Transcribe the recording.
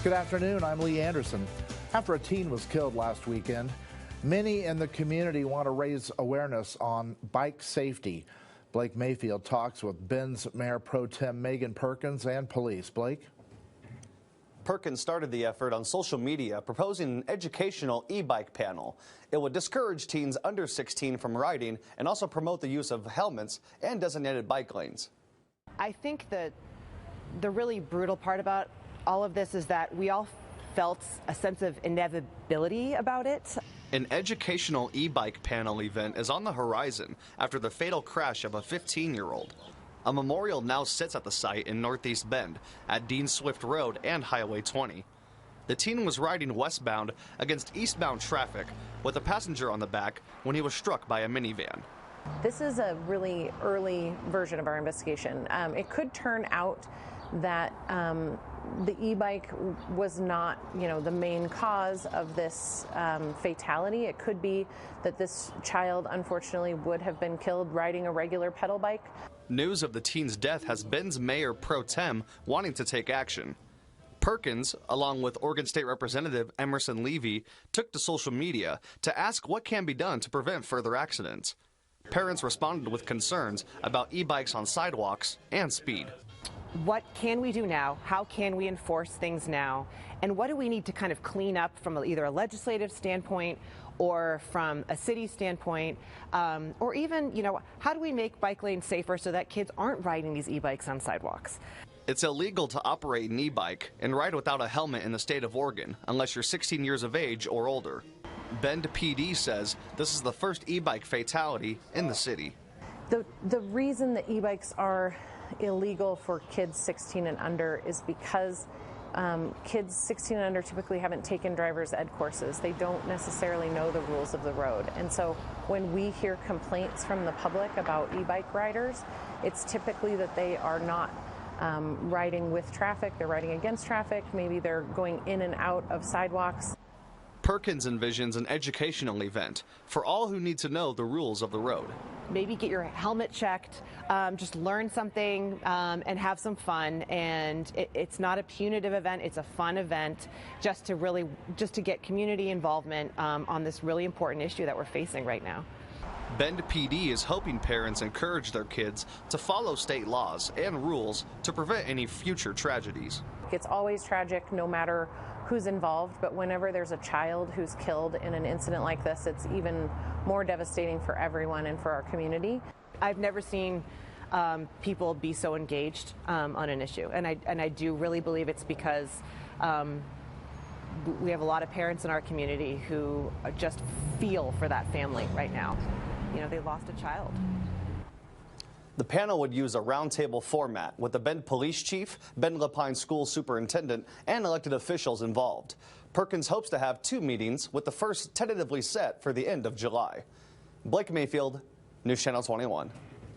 Good afternoon, I'm Lee Anderson. After a teen was killed last weekend, many in the community want to raise awareness on bike safety. Blake Mayfield talks with Bend's Mayor Pro-Tem Megan Perkins and police. Blake? Perkins started the effort on social media, proposing an educational e-bike panel. It would discourage teens under 16 from riding and also promote the use of helmets and designated bike lanes. I think that the really brutal part about all of this is that we all felt a sense of inevitability about it. An educational e-bike panel event is on the horizon after the fatal crash of a 15-year-old. A memorial now sits at the site in Northeast Bend at Dean Swift Road and Highway 20. The teen was riding westbound against eastbound traffic with a passenger on the back when he was struck by a minivan. This is a really early version of our investigation. It could turn out that the e-bike was not, the main cause of this fatality. It could be that this child, unfortunately, would have been killed riding a regular pedal bike. News of the teen's death has Bend's Mayor Pro-Tem wanting to take action. Perkins, along with Oregon State Representative Emerson Levy, took to social media to ask what can be done to prevent further accidents. Parents responded with concerns about e-bikes on sidewalks and speed. What can we do now? How can we enforce things now? And what do we need to kind of clean up from either a legislative standpoint or from a city standpoint? Or even, how do we make bike lanes safer so that kids aren't riding these e-bikes on sidewalks? It's illegal to operate an e-bike and ride without a helmet in the state of Oregon unless you're 16 years of age or older. Bend PD says this is the first e-bike fatality in the city. The reason that e-bikes are illegal for kids 16 and under is because kids 16 and under typically haven't taken driver's ed courses. They don't necessarily know the rules of the road. And so when we hear complaints from the public about e-bike riders, it's typically that they are not riding with traffic, they're riding against traffic, maybe they're going in and out of sidewalks. Perkins envisions an educational event for all who need to know the rules of the road. Maybe get your helmet checked, just learn something and have some fun. And it's not a punitive event, it's a fun event just to get community involvement on this really important issue that we're facing right now. Bend PD is hoping parents encourage their kids to follow state laws and rules to prevent any future tragedies. It's always tragic no matter who's involved, but whenever there's a child who's killed in an incident like this, it's even more devastating for everyone and for our community. I've never seen people be so engaged on an issue, and I do really believe it's because we have a lot of parents in our community who just feel for that family right now. They lost a child. The panel would use a roundtable format with the Bend Police Chief, Bend Lapine School Superintendent, and elected officials involved. Perkins hopes to have 2 meetings, with the first tentatively set for the end of July. Blake Mayfield, News Channel 21.